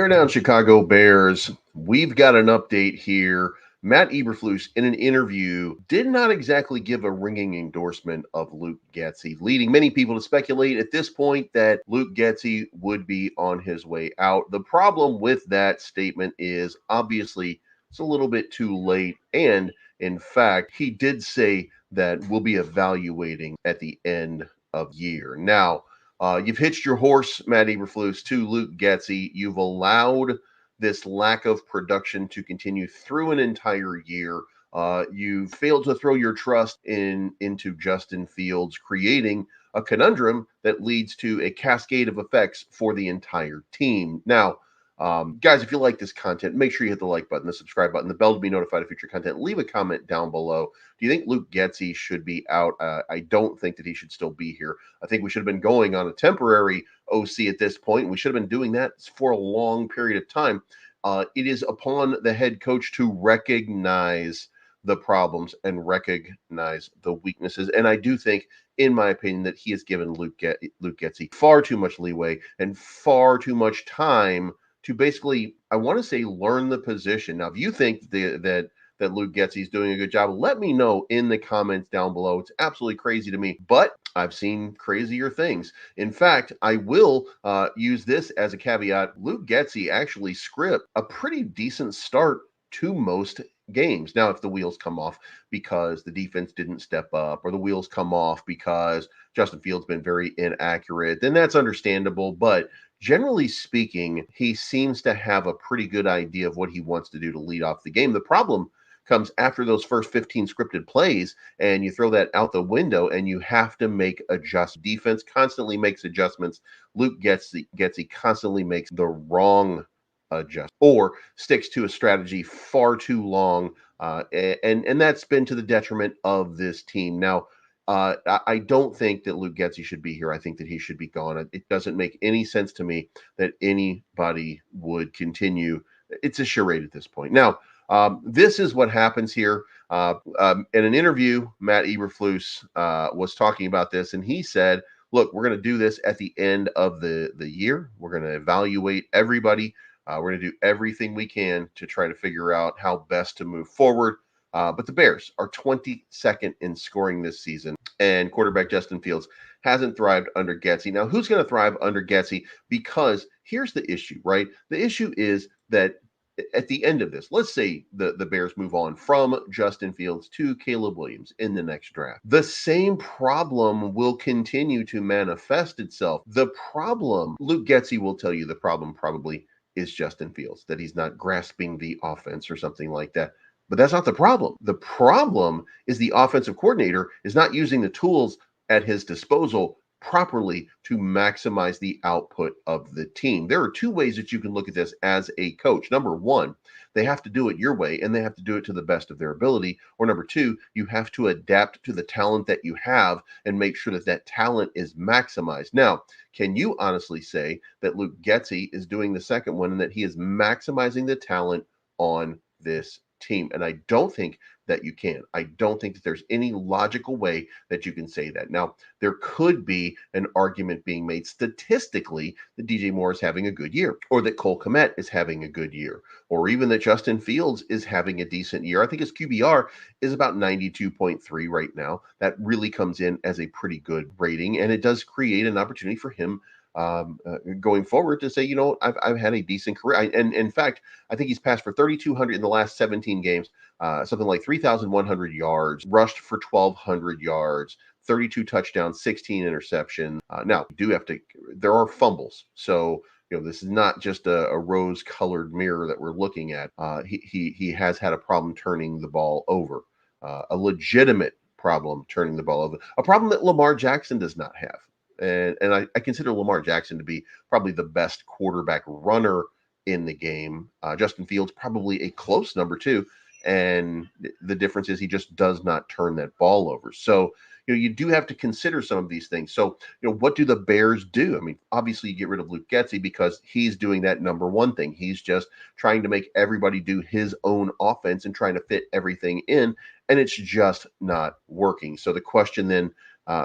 Bear down, Chicago Bears. We've got an update here. Matt Eberflus, in an interview, did not exactly give a ringing endorsement of Luke Getsy, leading many people to speculate at this point that Luke Getsy would be on his way out. The problem with that statement is obviously it's a little bit too late. And in fact, he did say that we'll be evaluating at the end of year. Now, you've hitched your horse, Matt Eberflus, to Luke Getsy. You've allowed this lack of production to continue through an entire year. You failed to throw your trust into Justin Fields, creating a conundrum that leads to a cascade of effects for the entire team. Now, guys, if you like this content, make sure you hit the like button, the subscribe button, the bell to be notified of future content. Leave a comment down below. Do you think Luke Getsy should be out? I don't think that he should still be here. I think we should have been going on a temporary OC at this point. We should have been doing that for a long period of time. It is upon the head coach to recognize the problems and recognize the weaknesses. And I do think, in my opinion, that he has given Luke Getsy far too much leeway and far too much time to basically, I want to say, learn the position. Now, if you think that Luke Getsy is doing a good job, let me know in the comments down below. It's absolutely crazy to me, but I've seen crazier things. In fact, I will use this as a caveat. Luke Getsy actually script a pretty decent start to most games. Now, if the wheels come off because the defense didn't step up, or the wheels come off because Justin Fields been very inaccurate, then that's understandable. But generally speaking, he seems to have a pretty good idea of what he wants to do to lead off the game. The problem comes after those first 15 scripted plays, and you throw that out the window and you have to make adjustments. Defense constantly makes adjustments. Luke Getsy constantly makes the wrong adjustment or sticks to a strategy far too long, and that's been to the detriment of this team. Now, I don't think that Luke Getsy should be here. I think that he should be gone. It doesn't make any sense to me that anybody would continue. It's a charade at this point. Now, this is what happens here. In an interview, Matt Eberflus was talking about this, and he said, look, we're going to do this at the end of the year. We're going to evaluate everybody. We're going to do everything we can to try to figure out how best to move forward. But the Bears are 22nd in scoring this season, and quarterback Justin Fields hasn't thrived under Getsy. Now, who's going to thrive under Getsy? Because here's the issue, right? The issue is that at the end of this, let's say the Bears move on from Justin Fields to Caleb Williams in the next draft. The same problem will continue to manifest itself. The problem, Luke Getsy will tell you the problem probably is Justin Fields, that he's not grasping the offense or something like that. But that's not the problem. The problem is the offensive coordinator is not using the tools at his disposal properly to maximize the output of the team. There are two ways that you can look at this as a coach. Number one, they have to do it your way, and they have to do it to the best of their ability. Or number two, you have to adapt to the talent that you have and make sure that that talent is maximized. Now, can you honestly say that Luke Getsy is doing the second one and that he is maximizing the talent on this team? And I don't think that you can. I don't think that there's any logical way that you can say that. Now, there could be an argument being made statistically that DJ Moore is having a good year, or that Cole Kmet is having a good year, or even that Justin Fields is having a decent year. I think his QBR is about 92.3 right now. That really comes in as a pretty good rating, and it does create an opportunity for him going forward to say, you know, I've had a decent career. And in fact, I think he's passed for 3,200 in the last 17 games, something like 3,100 yards, rushed for 1,200 yards, 32 touchdowns, 16 interceptions. Now, there are fumbles. So, you know, this is not just a rose-colored mirror that we're looking at. He has had a problem turning the ball over, a legitimate problem turning the ball over, a problem that Lamar Jackson does not have. And I consider Lamar Jackson to be probably the best quarterback runner in the game. Justin Fields probably a close number two, and the difference is he just does not turn that ball over. So, you know, you do have to consider some of these things. So, you know, what do the Bears do? I mean, obviously you get rid of Luke Getsy because he's doing that number one thing. He's just trying to make everybody do his own offense and trying to fit everything in, and it's just not working. So the question then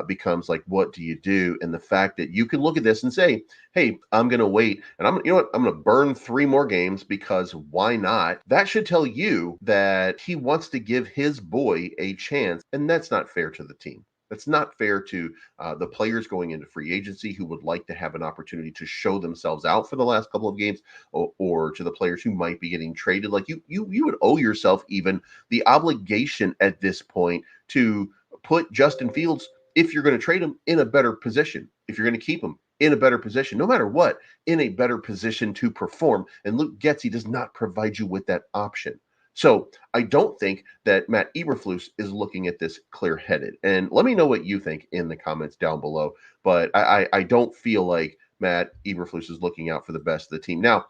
becomes like, what do you do? And the fact that you can look at this and say, hey, I'm going to wait and you know what? I'm going to burn 3 more games because why not? That should tell you that he wants to give his boy a chance. And that's not fair to the team. That's not fair to the players going into free agency who would like to have an opportunity to show themselves out for the last couple of games, or to the players who might be getting traded. Like you would owe yourself even the obligation at this point to put Justin Fields, if you're going to trade him, in a better position. If you're going to keep him, in a better position, no matter what, in a better position to perform. And Luke Getsy does not provide you with that option. So I don't think that Matt Eberflus is looking at this clear-headed. And let me know what you think in the comments down below. But I don't feel like Matt Eberflus is looking out for the best of the team. Now,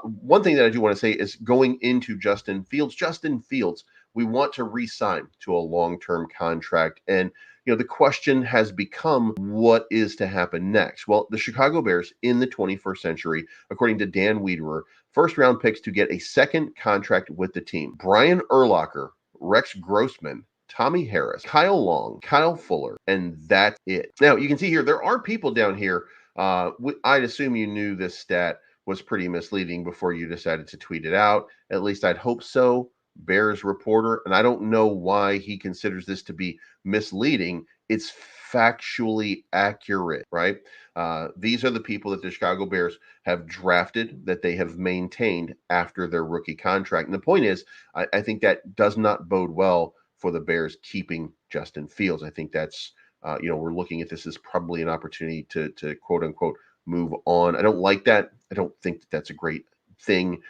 one thing that I do want to say is going into Justin Fields, we want to re-sign to a long-term contract. And the question has become, what is to happen next? Well, the Chicago Bears in the 21st century, according to Dan Weiderer, first round picks to get a second contract with the team: Brian Urlacher, Rex Grossman, Tommy Harris, Kyle Long, Kyle Fuller, and that's it. Now, you can see here, there are people down here. I'd assume you knew this stat was pretty misleading before you decided to tweet it out. At least I'd hope so. Bears reporter, and I don't know why he considers this to be misleading. It's factually accurate, right? These are the people that the Chicago Bears have drafted, that they have maintained after their rookie contract. And the point is, I think that does not bode well for the Bears keeping Justin Fields. I think that's, we're looking at this as probably an opportunity to quote unquote move on. I don't like that. I don't think that that's a great thing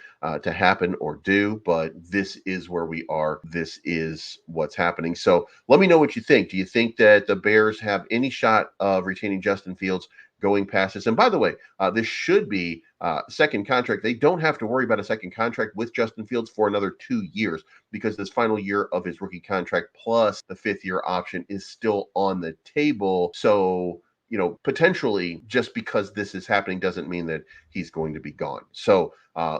to happen or do, but this is where we are. This is what's happening. So let me know what you think. Do you think that the Bears have any shot of retaining Justin Fields going past this? And by the way, this should be second contract. They don't have to worry about a second contract with Justin Fields for another 2 years, because this final year of his rookie contract plus the 5th-year option is still on the table. So potentially, just because this is happening doesn't mean that he's going to be gone. So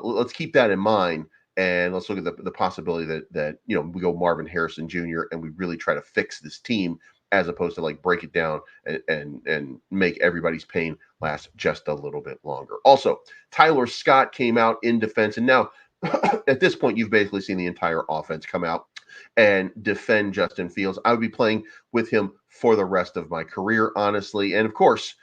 let's keep that in mind, and let's look at the possibility that we go Marvin Harrison Jr. and we really try to fix this team, as opposed to like break it down and make everybody's pain last just a little bit longer. Also, Tyler Scott came out in defense, and now at this point, you've basically seen the entire offense come out and defend Justin Fields. I would be playing with him for the rest of my career, honestly. And of course,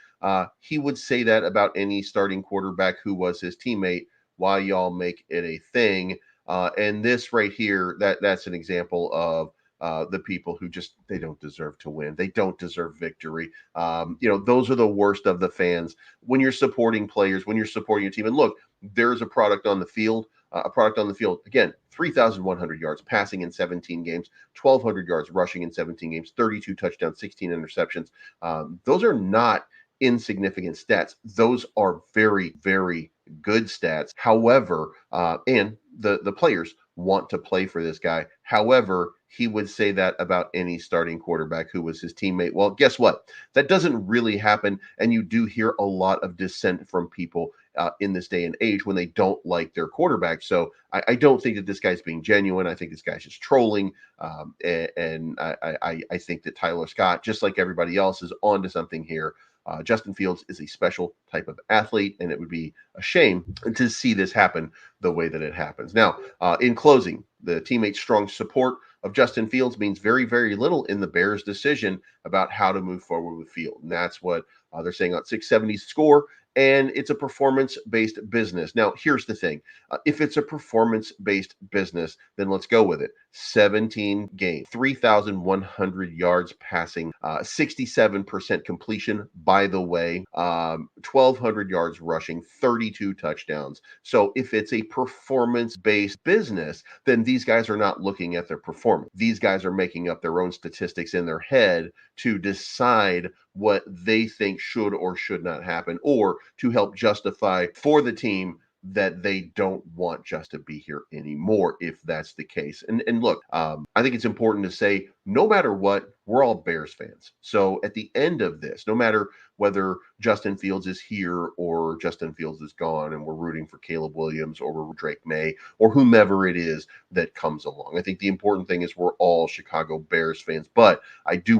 he would say that about any starting quarterback who was his teammate. Why y'all make it a thing? And this right here, that's an example of the people who they don't deserve to win. They don't deserve victory. Those are the worst of the fans. When you're supporting players, when you're supporting your team, and look, there's a product on the field. Again, 3,100 yards passing in 17 games, 1,200 yards rushing in 17 games, 32 touchdowns, 16 interceptions. Those are not insignificant stats. Those are very, very good stats. However, and the players want to play for this guy. However, he would say that about any starting quarterback who was his teammate. Well, guess what? That doesn't really happen, and you do hear a lot of dissent from people in this day and age when they don't like their quarterback. So I don't think that this guy's being genuine. I think this guy's just trolling. And I think that Tyler Scott, just like everybody else, is onto something here. Justin Fields is a special type of athlete, and it would be a shame to see this happen the way that it happens. Now, in closing, the teammates' strong support of Justin Fields means very, very little in the Bears' decision about how to move forward with Field. And that's what they're saying on 670's score. And it's a performance-based business. Now, here's the thing. If it's a performance-based business, then let's go with it. 17 games, 3,100 yards passing, 67% completion, by the way, 1,200 yards rushing, 32 touchdowns. So if it's a performance-based business, then these guys are not looking at their performance. These guys are making up their own statistics in their head to decide what they think should or should not happen, or to help justify for the team that they don't want just to be here anymore, if that's the case. And look, I think it's important to say, no matter what, we're all Bears fans. So at the end of this, no matter whether Justin Fields is here or Justin Fields is gone, and we're rooting for Caleb Williams or we're Drake May or whomever it is that comes along, I think the important thing is we're all Chicago Bears fans. But I do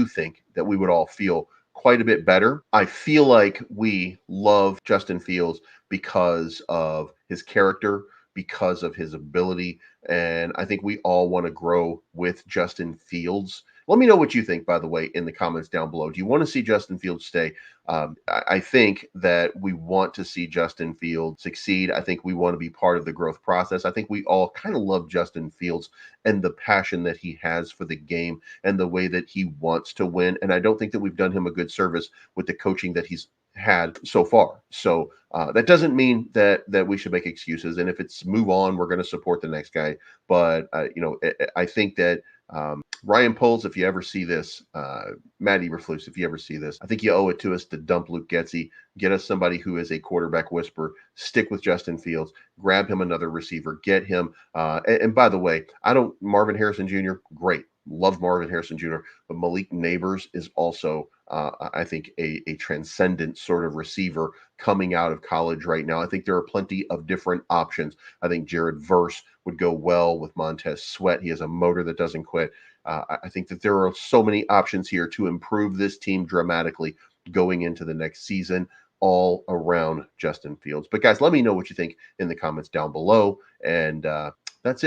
think that we would all feel quite a bit better. I feel like we love Justin Fields because of his character, because of his ability, and I think we all want to grow with Justin Fields. Let me know what you think, by the way, in the comments down below. Do you want to see Justin Fields stay? I think that we want to see Justin Fields succeed. I think we want to be part of the growth process. I think we all kind of love Justin Fields and the passion that he has for the game and the way that he wants to win. And I don't think that we've done him a good service with the coaching that he's had so far. So that doesn't mean that we should make excuses. And if it's move on, we're going to support the next guy. But I think that Ryan Poles, if you ever see this, Maddie Eberflus, if you ever see this, I think you owe it to us to dump Luke Getsy, get us somebody who is a quarterback whisperer, stick with Justin Fields, grab him another receiver, get him. And by the way, Marvin Harrison Jr., great. Love Marvin Harrison Jr., but Malik Neighbors is also, I think, a transcendent sort of receiver coming out of college right now. I think there are plenty of different options. I think Jared Verse would go well with Montez Sweat. He has a motor that doesn't quit. I think that there are so many options here to improve this team dramatically going into the next season, all around Justin Fields. But guys, let me know what you think in the comments down below. And